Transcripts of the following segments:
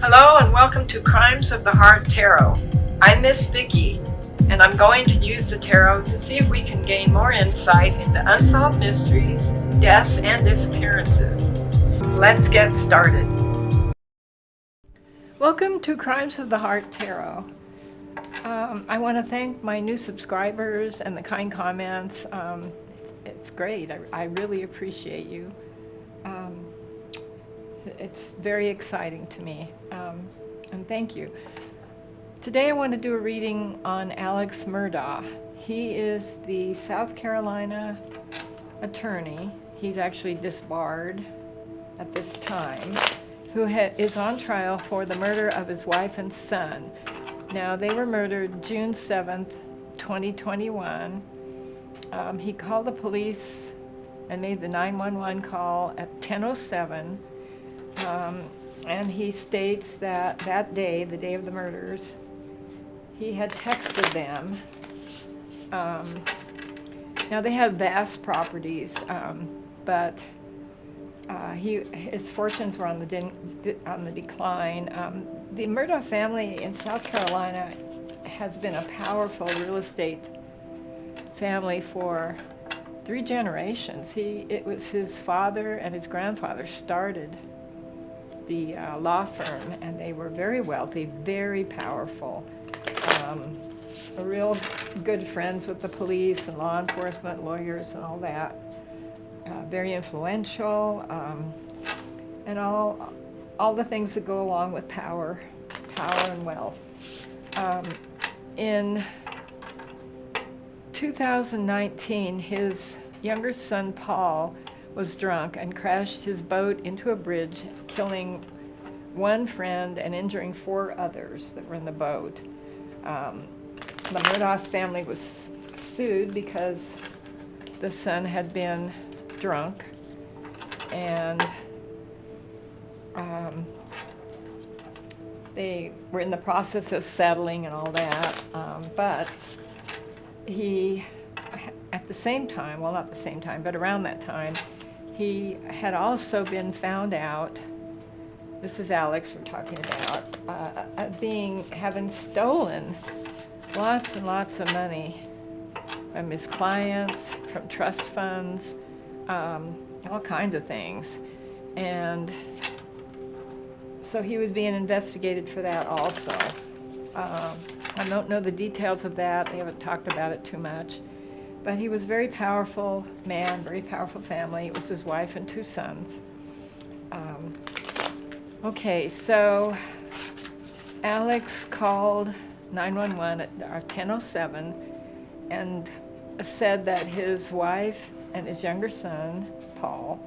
Hello and welcome to Crimes of the Heart Tarot. I'm Miss Vicki, and I'm going to use the tarot to see if we can gain more insight into unsolved mysteries, deaths, and disappearances. Let's get started. Welcome to Crimes of the Heart Tarot. I want to thank my new subscribers and the kind comments. It's great. I really appreciate you. It's very exciting to me, and thank you. Today I want to do a reading on Alex Murdaugh. He is the South Carolina attorney. He's actually disbarred at this time, who is on trial for the murder of his wife and son. Now, they were murdered June 7th, 2021. He called the police and made the 911 call at 10:07. And he states that that day, the day of the murders, he had texted them. Now they had vast properties, but his fortunes were on the decline. The Murdaugh family in South Carolina has been a powerful real estate family for 3 generations. It was his father and his grandfather started the law firm, and they were very wealthy, very powerful, real good friends with the police and law enforcement, lawyers and all that, very influential, and all the things that go along with power and wealth. In 2019, his younger son Paul was drunk and crashed his boat into a bridge, killing 1 friend and injuring 4 others that were in the boat. The Murdaugh family was sued because the son had been drunk, and they were in the process of settling and all that, but he, at the same time, well, not the same time, but around that time, he had also been found out, this is Alex we're talking about, having stolen lots and lots of money from his clients, from trust funds, all kinds of things. And so he was being investigated for that also. I don't know the details of that. They haven't talked about it too much. But he was a very powerful man, very powerful family. It was his wife and 2 sons. Okay, so Alex called 911 at 10:07 and said that his wife and his younger son, Paul,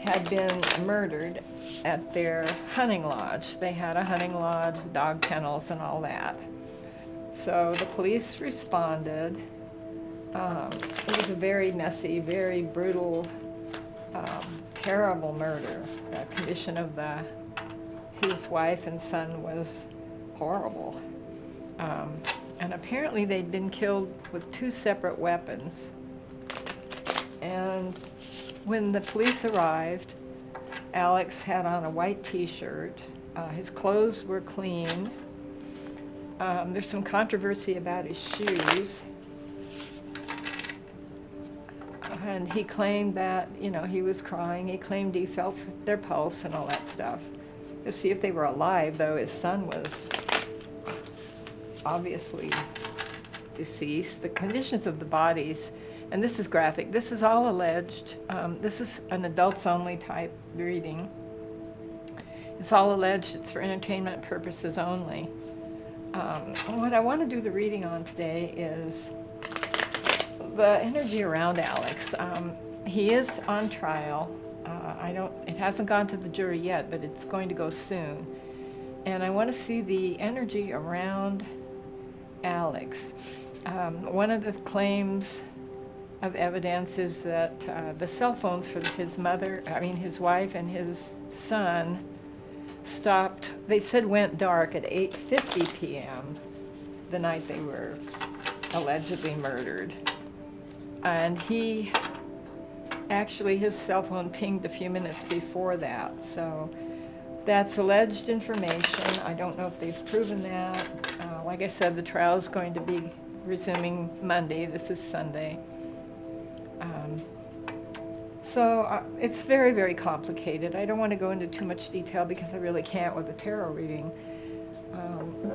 had been murdered at their hunting lodge. They had a hunting lodge, dog kennels, and all that. So the police responded. It was a very messy, very brutal, terrible murder. The condition of his wife and son was horrible. And apparently they'd been killed with 2 separate weapons. And when the police arrived, Alex had on a white t-shirt. His clothes were clean. There's some controversy about his shoes. And he claimed that, he was crying. He claimed he felt their pulse and all that stuff. To see if they were alive, though his son was obviously deceased. The conditions of the bodies, and this is graphic, this is all alleged. This is an adults-only type reading. It's all alleged. It's for entertainment purposes only. What I want to do the reading on today is the energy around Alex. He is on trial. It hasn't gone to the jury yet, but it's going to go soon. And I want to see the energy around Alex. One of the claims of evidence is that the cell phones for his wife and his son stopped, they said went dark at 8:50 p.m. the night they were allegedly murdered. And actually his cell phone pinged a few minutes before that. So That's alleged information. I don't know if they've proven that. Like I said, the trial is going to be resuming Monday. This is Sunday. So it's very, very complicated. I don't want to go into too much detail because I really can't with a tarot reading.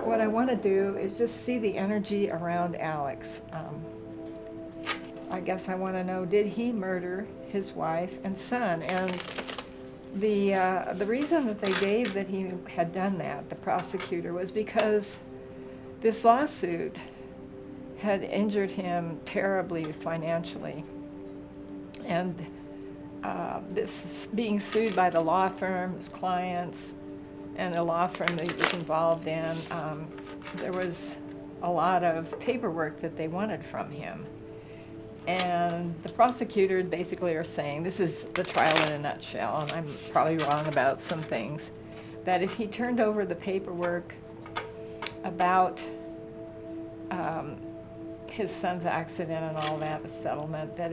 What I want to do is just see the energy around Alex. I guess I want to know, did he murder his wife and son? And the reason that they gave that he had done that, the prosecutor, was because this lawsuit had injured him terribly financially. And this being sued by the law firm, his clients, and the law firm that he was involved in, there was a lot of paperwork that they wanted from him. And the prosecutors basically are saying, this is the trial in a nutshell, and I'm probably wrong about some things, that if he turned over the paperwork about his son's accident and all that, the settlement, that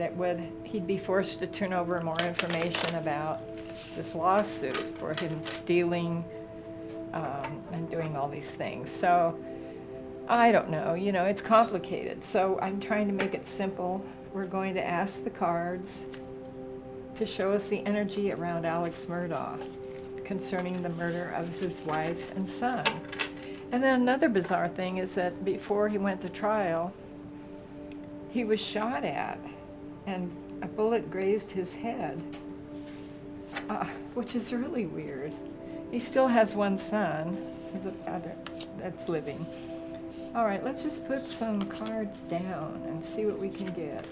he'd be forced to turn over more information about this lawsuit for him stealing and doing all these things. So I don't know, it's complicated. So I'm trying to make it simple. We're going to ask the cards to show us the energy around Alex Murdaugh concerning the murder of his wife and son. And then another bizarre thing is that before he went to trial, he was shot at and a bullet grazed his head, which is really weird. He still has one son that's living. All right, let's just put some cards down and see what we can get.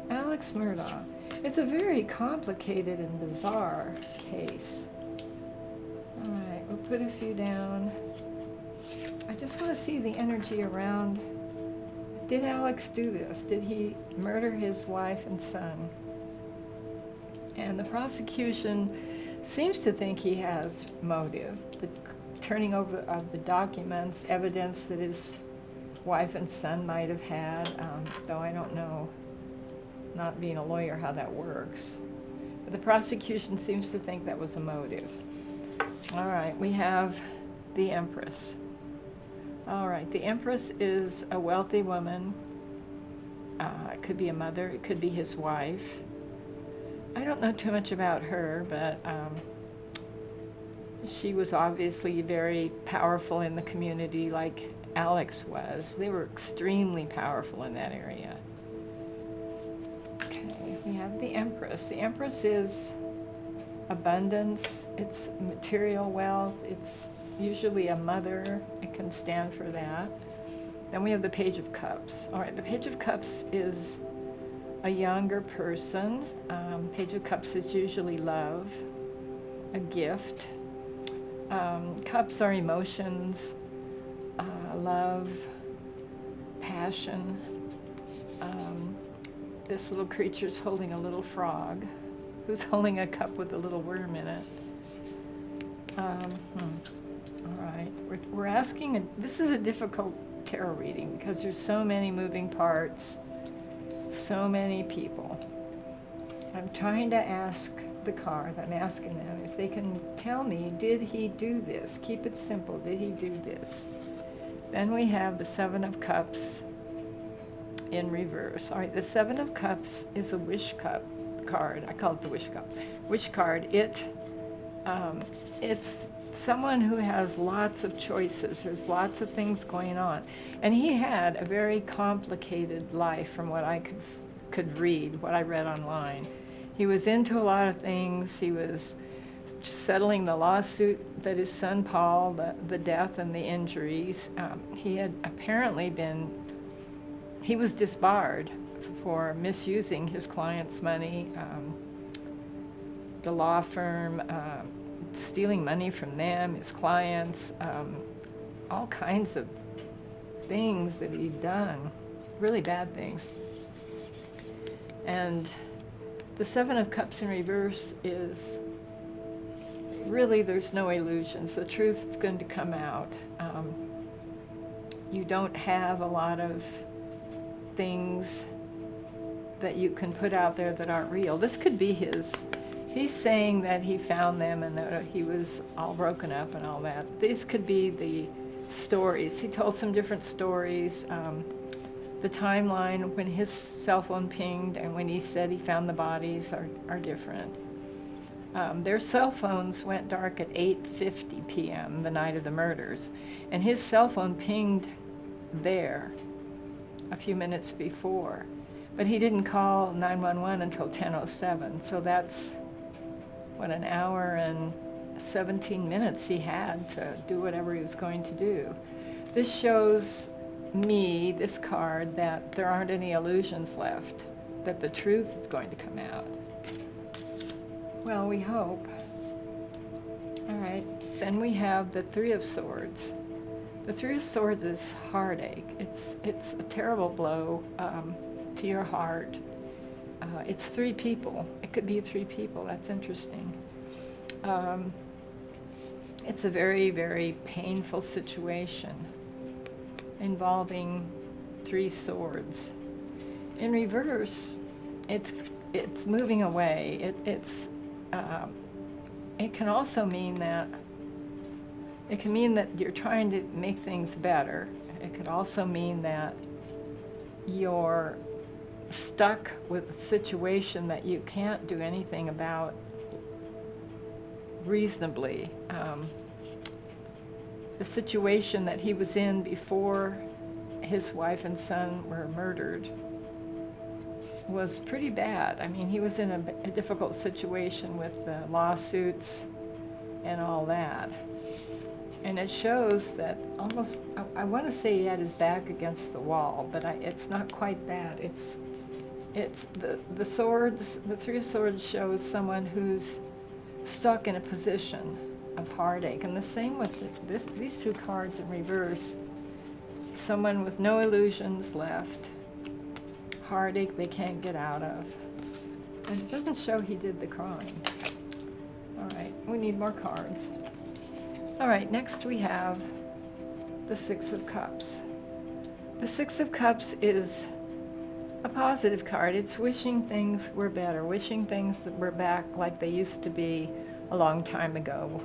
Alex Murdaugh. It's a very complicated and bizarre case. All right, we'll put a few down. I just want to see the energy around. Did Alex do this? Did he murder his wife and son? And the prosecution seems to think he has motive. The turning over of the documents, evidence that his wife and son might have had, though I don't know, not being a lawyer, how that works. But the prosecution seems to think that was a motive. All right, we have the Empress. All right, the Empress is a wealthy woman. It could be a mother, it could be his wife. I don't know too much about her, but she was obviously very powerful in the community like Alex was. They were extremely powerful in that area. Okay, we have the Empress. The Empress is abundance, it's material wealth, it's usually a mother. It can stand for that. Then we have the Page of Cups. All right, the Page of Cups is a younger person. Page of Cups is usually love, a gift. Cups are emotions, love, passion. This little creature's holding a little frog who's holding a cup with a little worm in it. All right, we're asking, this is a difficult tarot reading because there's so many moving parts, so many people. I'm trying to ask the cards, I'm asking them if they can tell me, did he do this? Keep it simple, did he do this? Then we have the Seven of Cups in reverse. All right, the Seven of Cups is a wish cup card. I call it the wish cup. Wish card. It's someone who has lots of choices. There's lots of things going on. And he had a very complicated life from what I could read, what I read online. He was into a lot of things. He was settling the lawsuit that his son Paul, the death and the injuries. He had apparently he was disbarred for misusing his client's money, the law firm, stealing money from them, his clients, all kinds of things that he'd done, really bad things. And the Seven of Cups in reverse is really, there's no illusions. The truth is going to come out. You don't have a lot of things that you can put out there that aren't real. This could be his He's saying that he found them and that he was all broken up and all that. These could be the stories. He told some different stories. The timeline when his cell phone pinged and when he said he found the bodies are different. Their cell phones went dark at 8:50 p.m. the night of the murders, and his cell phone pinged there a few minutes before, but he didn't call 911 until 10:07, so that's what, an hour and 17 minutes he had to do whatever he was going to do. This shows me, this card, that there aren't any illusions left, that the truth is going to come out. Well, we hope. All right, then we have the Three of Swords. The Three of Swords is heartache. It's a terrible blow to your heart. It's three people. It could be three people. That's interesting. It's a very, very painful situation involving three swords. In reverse, it's moving away. It can also mean that you're trying to make things better. It could also mean that you're stuck with a situation that you can't do anything about reasonably. The situation that he was in before his wife and son were murdered was pretty bad. I mean, he was in a difficult situation with the lawsuits and all that. And it shows that almost, I want to say he had his back against the wall, but it's not quite that. It's the swords, the Three of Swords shows someone who's stuck in a position of heartache. And the same with these two cards in reverse. Someone with no illusions left, heartache they can't get out of. And it doesn't show he did the crime. All right, we need more cards. All right, next we have the Six of Cups. The Six of Cups is a positive card. It's wishing things were better, wishing things that were back like they used to be a long time ago.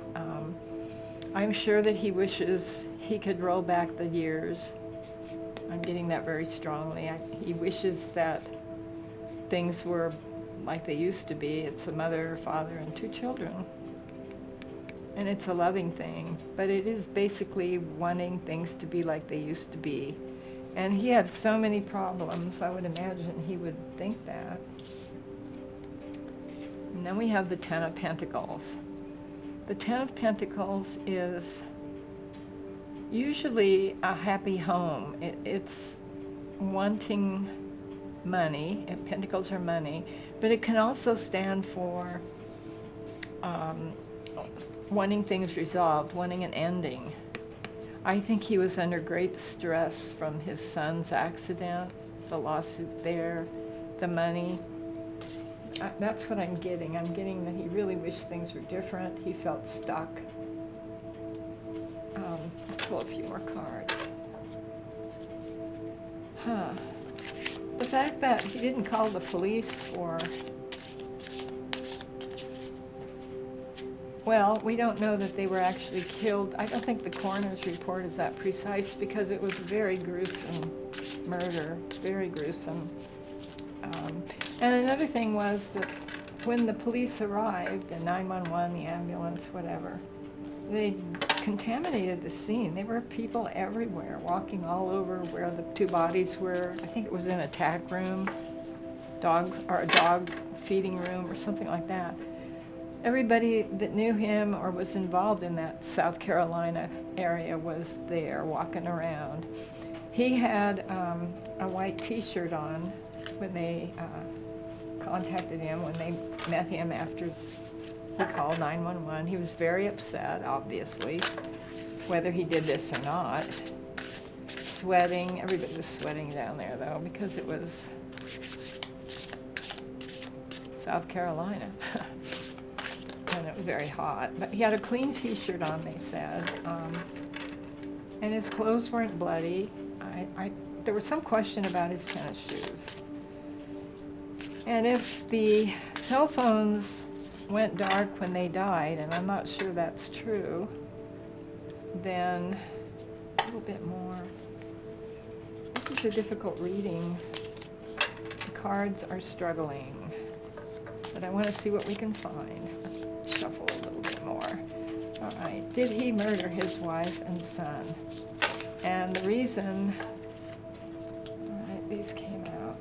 I'm sure that he wishes he could roll back the years. I'm getting that very strongly. He wishes that things were like they used to be. It's a mother, father, and two children. And it's a loving thing, but it is basically wanting things to be like they used to be. And he had so many problems, I would imagine he would think that. And then we have the Ten of Pentacles. The Ten of Pentacles is usually a happy home. It's wanting money, and pentacles are money, but it can also stand for wanting things resolved, wanting an ending. I think he was under great stress from his son's accident, the lawsuit there, the money. That's what I'm getting. I'm getting that he really wished things were different. He felt stuck. Let's pull a few more cards. The fact that he didn't call the police for... Well, we don't know that they were actually killed. I don't think the coroner's report is that precise because it was a very gruesome murder, very gruesome. And another thing was that when the police arrived, the 911, the ambulance, whatever, they contaminated the scene. There were people everywhere, walking all over where the two bodies were. I think it was in a tack room, a dog feeding room or something like that. Everybody that knew him or was involved in that South Carolina area was there, walking around. He had a white t-shirt on when they contacted him, when they met him after he called 911. He was very upset, obviously, whether he did this or not. Sweating. Everybody was sweating down there, though, because it was South Carolina. And it was very hot. But he had a clean t-shirt on, they said. And his clothes weren't bloody. There was some question about his tennis shoes. And if the cell phones went dark when they died, and I'm not sure that's true. Then a little bit more. This is a difficult reading. The cards are struggling, but I want to see what we can find. Let's shuffle a little bit more. All right. Did he murder his wife and son? And the reason, all right, these came out.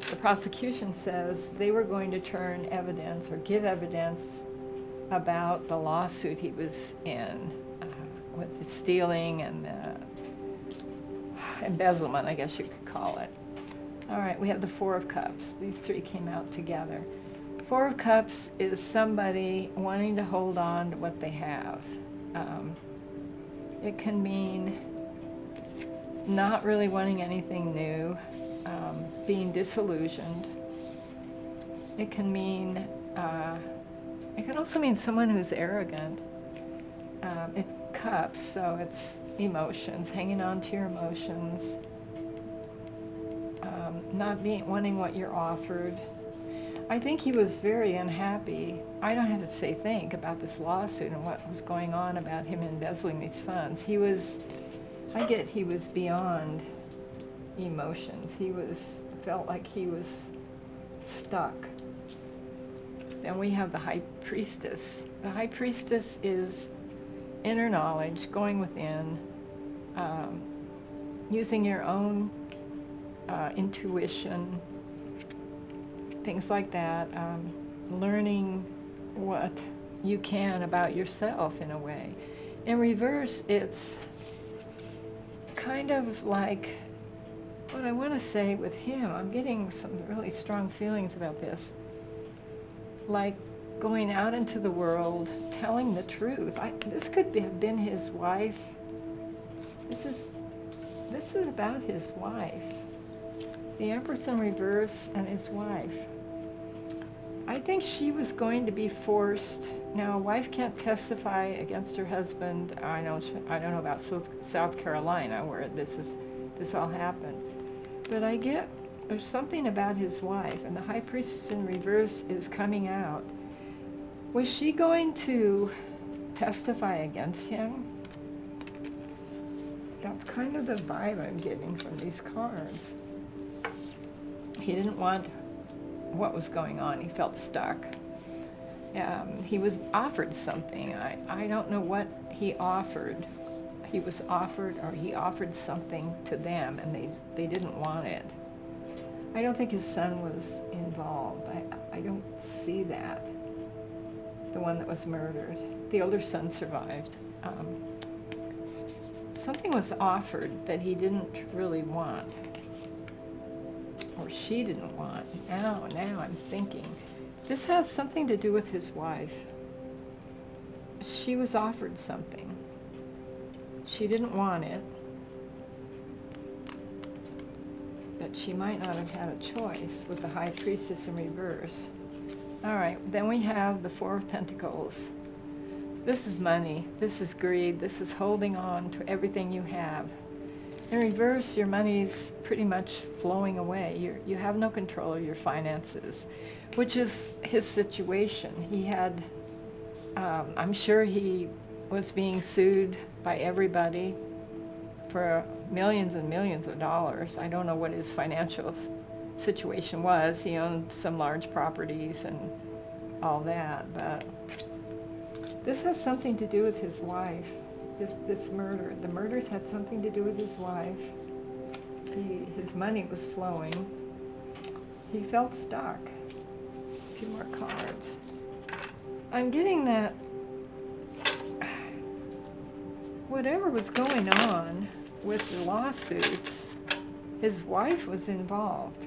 The prosecution says they were going to turn evidence or give evidence about the lawsuit he was in with the stealing and embezzlement, I guess you could call it. All right, we have the Four of Cups. These three came out together. Four of Cups is somebody wanting to hold on to what they have. It can mean not really wanting anything new, being disillusioned. It can mean, it can also mean someone who's arrogant. It cups, so it's emotions, hanging on to your emotions, not wanting what you're offered. I think he was very unhappy. I don't have to say think about this lawsuit and what was going on about him embezzling these funds. He was beyond emotions. Felt like he was stuck. Then we have the High Priestess. The High Priestess is inner knowledge, going within, using your own intuition, things like that, learning what you can about yourself in a way. In reverse, it's kind of like what I want to say with him. I'm getting some really strong feelings about this. Like going out into the world, telling the truth. This could have been his wife. This is about his wife. The Empress in reverse and his wife. I think she was going to be forced. Now, a wife can't testify against her husband. I don't know about South Carolina where this all happened. But I get there's something about his wife, and the High Priestess in reverse is coming out. Was she going to testify against him? That's kind of the vibe I'm getting from these cards. He didn't want what was going on. He felt stuck. He was offered something. I don't know what he offered. He was offered, or he offered something to them, and they didn't want it. I don't think his son was involved. I don't see that. The one that was murdered. The older son survived. Something was offered that he didn't really want, or she didn't want. Now I'm thinking. This has something to do with his wife. She was offered something. She didn't want it, but she might not have had a choice with the High Priestess in reverse. All right, then we have the Four of Pentacles. This is money. This is greed. This is holding on to everything you have. In reverse, your money's pretty much flowing away. You have no control of your finances, which is his situation. He had, I'm sure he was being sued by everybody for millions and millions of dollars. I don't know what his financial situation was. He owned some large properties and all that, but this has something to do with his wife. This murder. The murders had something to do with his wife. His money was flowing. He felt stuck. A few more cards. I'm getting that whatever was going on with the lawsuits, his wife was involved.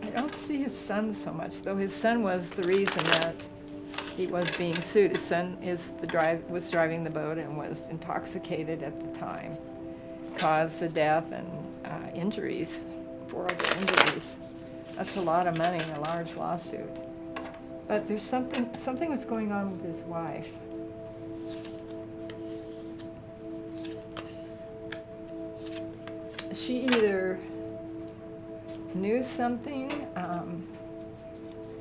I don't see his son so much, though his son was the reason that he was being sued. His son was driving the boat and was intoxicated at the time, caused a death and injuries, 4 other injuries. That's a lot of money, a large lawsuit. But there's something was going on with his wife. she either knew something,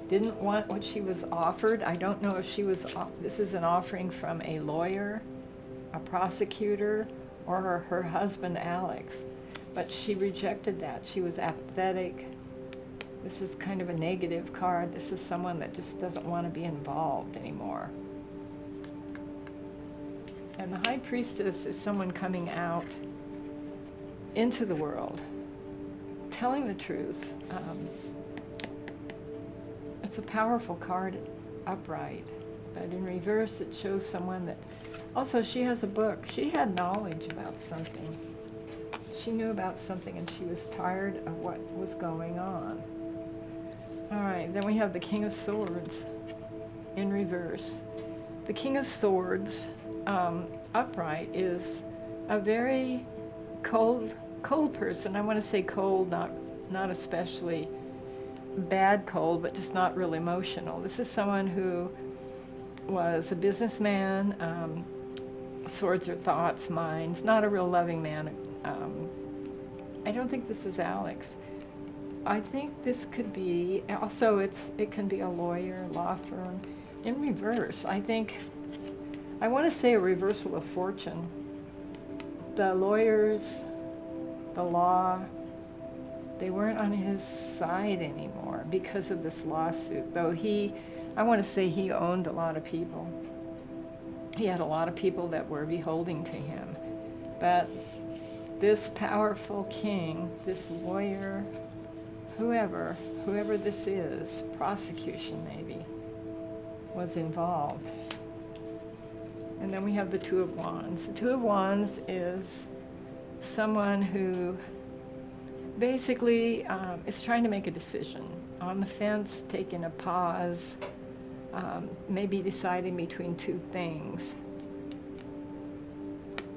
didn't want what she was offered. I don't know if she was, this is an offering from a lawyer, a prosecutor, or her husband, Alex. But she rejected that. She was apathetic. This is kind of a negative card. This is someone that just doesn't want to be involved anymore. And the High Priestess is someone coming out into the world, telling the truth. It's a powerful card upright, but in reverse it shows someone that, also she has a book. She had knowledge about something. She knew about something and she was tired of what was going on. All right, then we have the King of Swords in reverse. The King of Swords upright is a very cold person. I want to say cold, not especially bad cold, but just not real emotional. This is someone who was a businessman. Swords are thoughts, minds, not a real loving man. I don't think this is Alex. I think this could be, also it can be a lawyer, law firm. In reverse, I want to say a reversal of fortune. The lawyers, the law, they weren't on his side anymore because of this lawsuit. Though I want to say he owned a lot of people. He had a lot of people that were beholding to him. But this powerful king, this lawyer, whoever this is, prosecution maybe, was involved. And then we have the Two of Wands. The Two of Wands is someone who basically is trying to make a decision. On the fence, taking a pause, maybe deciding between two things.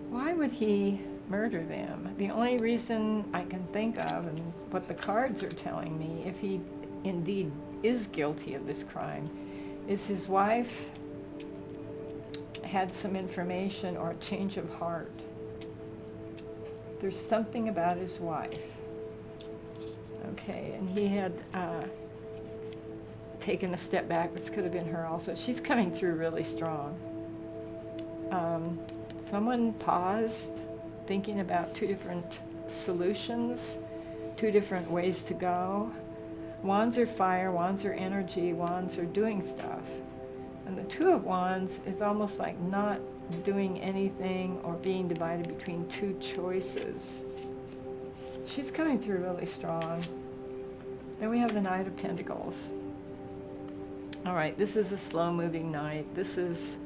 Why would he murder them? The only reason I can think of, and what the cards are telling me, if he indeed is guilty of this crime, is his wife had some information or a change of heart. There's something about his wife. Okay, and he had taken a step back. This could have been her also. She's coming through really strong. Someone paused, thinking about two different solutions, two different ways to go. Wands are fire, wands are energy, wands are doing stuff. And the Two of Wands is almost like not doing anything or being divided between two choices. She's coming through really strong. Then we have the Knight of Pentacles. All right, this is a slow-moving knight. This is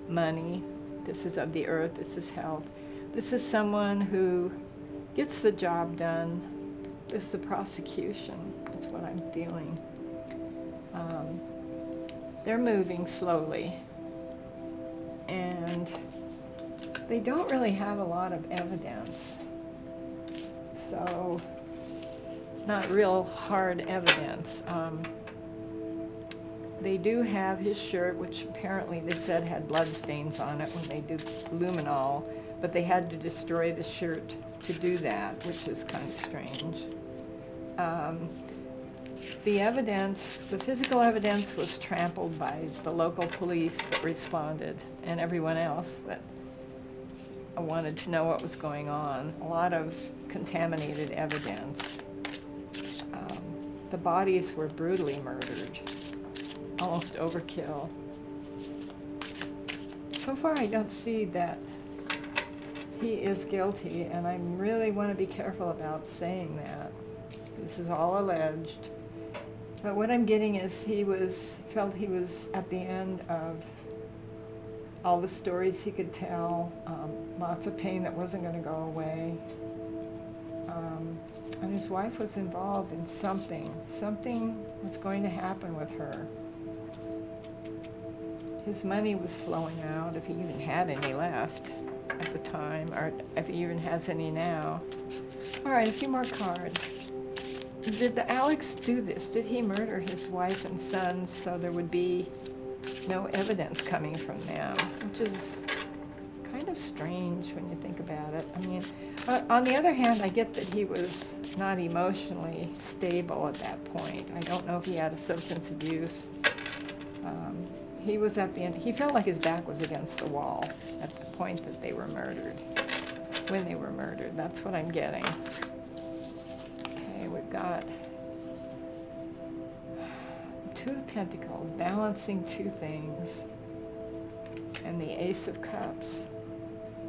money. This is of the earth. This is health. This is someone who gets the job done. This is the prosecution. That's what I'm feeling. They're moving slowly. And they don't really have a lot of evidence. So, not real hard evidence. They do have his shirt, which apparently they said had blood stains on it when they did luminol, but they had to destroy the shirt to do that, which is kind of strange. The evidence, the physical evidence, was trampled by the local police that responded and everyone else that wanted to know what was going on. A lot of contaminated evidence. The bodies were brutally murdered. Almost overkill. So far I don't see that he is guilty, and I really want to be careful about saying that. This is all alleged. But what I'm getting is he felt he was at the end of all the stories he could tell, lots of pain that wasn't going to go away. And his wife was involved in something. Something was going to happen with her. His money was flowing out, if he even had any left at the time, or if he even has any now. All right, a few more cards. Did Alex do this? Did he murder his wife and son so there would be no evidence coming from them? Which is kind of strange when you think about it. I mean, on the other hand, I get that he was not emotionally stable at that point. I don't know if he had a substance abuse. He was at the end, he felt like his back was against the wall at the point that they were murdered, when they were murdered. That's what I'm getting. Okay, we've got the Two of Pentacles, balancing two things, and the Ace of Cups.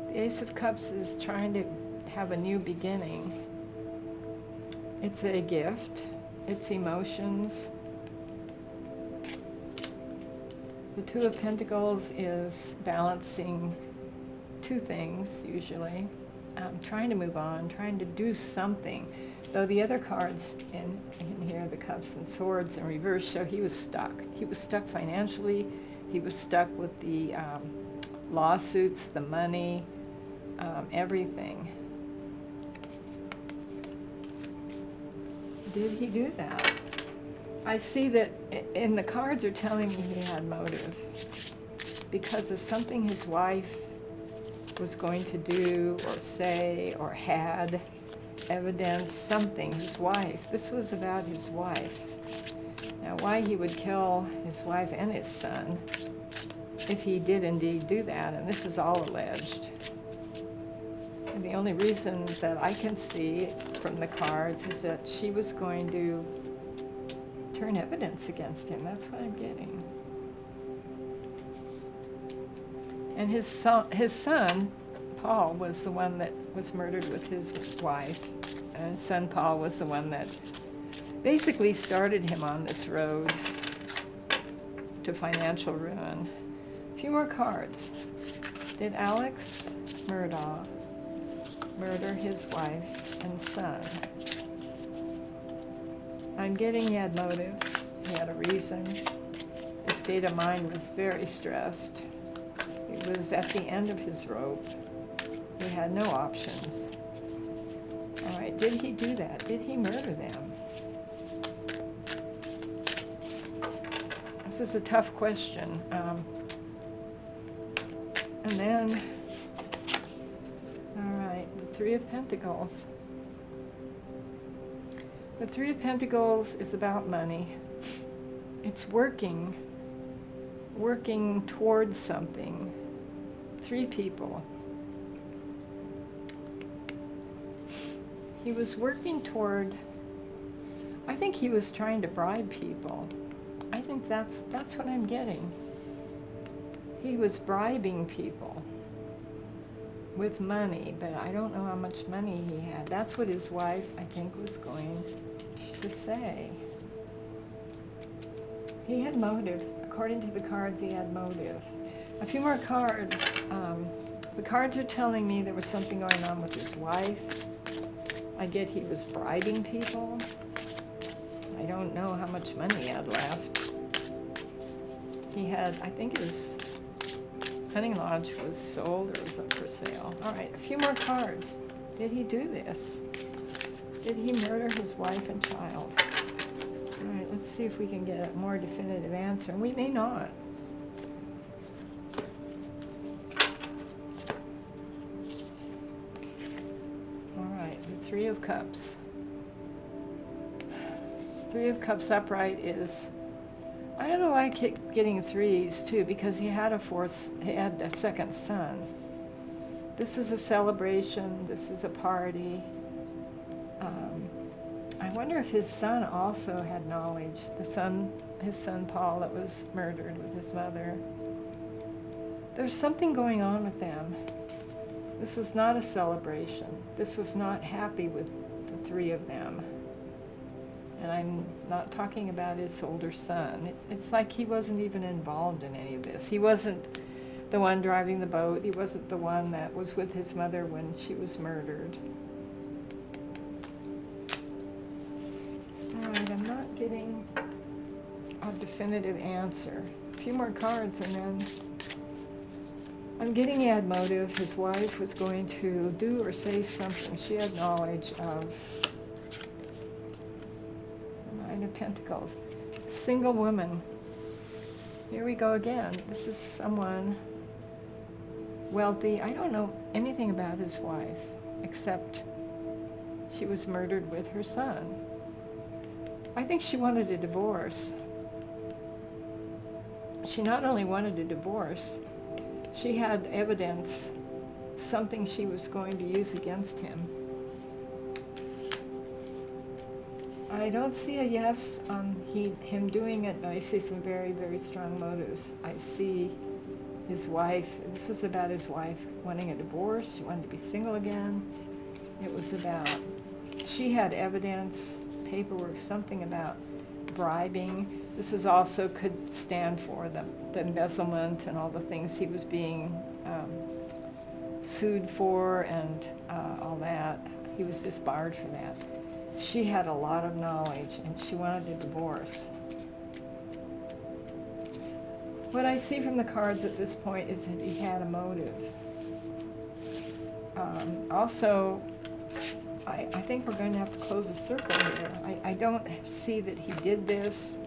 The Ace of Cups is trying to have a new beginning. It's a gift. It's emotions. The Two of Pentacles is balancing two things, usually. Trying to move on, trying to do something. Though the other cards in here, the Cups and Swords in reverse, show he was stuck. He was stuck financially. He was stuck with the lawsuits, the money, everything. Did he do that? I see that in the cards are telling me he had motive because of something his wife was going to do or say or had evidence, something, his wife. This was about his wife. Now, why he would kill his wife and his son, if he did indeed do that, and this is all alleged. And the only reason that I can see from the cards is that she was going to turn evidence against him. That's what I'm getting. And his son, Paul, was the one that was murdered with his wife. And son Paul was the one that basically started him on this road to financial ruin. A few more cards. Did Alex Murdaugh murder his wife and son? I'm getting he had motive, he had a reason. His state of mind was very stressed. He was at the end of his rope. He had no options. All right, did he do that? Did he murder them? This is a tough question. And then, all right, the Three of Pentacles. The Three of Pentacles is about money. It's working towards something. Three people. He was working toward, I think he was trying to bribe people. I think that's what I'm getting. He was bribing people with money, but I don't know how much money he had. That's what his wife, I think, was going to say. He had motive. According to the cards, he had motive. A few more cards. The cards are telling me there was something going on with his wife. I get he was bribing people. I don't know how much money he had left. He had, I think his hunting lodge was sold or was up for sale. All right, a few more cards. Did he do this? Did he murder his wife and child? All right, let's see if we can get a more definitive answer. We may not. All right, the Three of Cups. Three of Cups upright is, I don't know why I keep getting threes too, because he had a second son. This is a celebration. This is a party. I wonder if his son also had knowledge. His son Paul, that was murdered with his mother. There's something going on with them. This was not a celebration. This was not happy with the three of them. And I'm not talking about his older son. It's like he wasn't even involved in any of this. He wasn't the one driving the boat. He wasn't the one that was with his mother when she was murdered. All right, I'm not getting a definitive answer. A few more cards and then I'm getting he had motive. His wife was going to do or say something. She had knowledge of Nine of Pentacles. Single woman. Here we go again. This is someone wealthy. I don't know anything about his wife, except she was murdered with her son. I think she wanted a divorce. She not only wanted a divorce, she had evidence, something she was going to use against him. I don't see a yes on him doing it, but I see some very, very strong motives. I see his wife, this was about his wife wanting a divorce, she wanted to be single again. It was about, she had evidence, paperwork, something about bribing. This was also could stand for the embezzlement and all the things he was being sued for and all that. He was disbarred for that. She had a lot of knowledge and she wanted a divorce. What I see from the cards at this point is that he had a motive. Also, I think we're going to have to close a circle here. I don't see that he did this.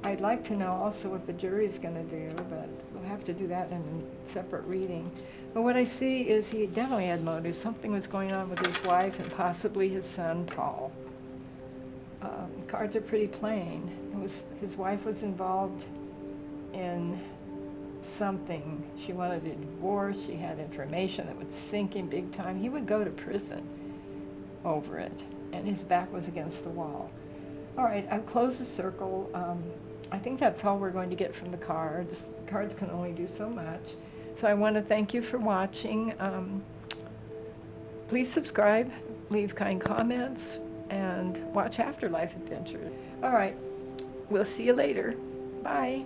I'd like to know also what the jury's going to do, but we'll have to do that in a separate reading. But what I see is he definitely had motives. Something was going on with his wife and possibly his son, Paul. The cards are pretty plain. His wife was involved in something. She wanted a divorce. She had information that would sink him big time. He would go to prison over it, and his back was against the wall. All right, I've closed the circle. I think that's all we're going to get from the cards. The cards can only do so much. So I want to thank you for watching. Please subscribe, leave kind comments, and watch Afterlife Adventures. All right, we'll see you later. Bye.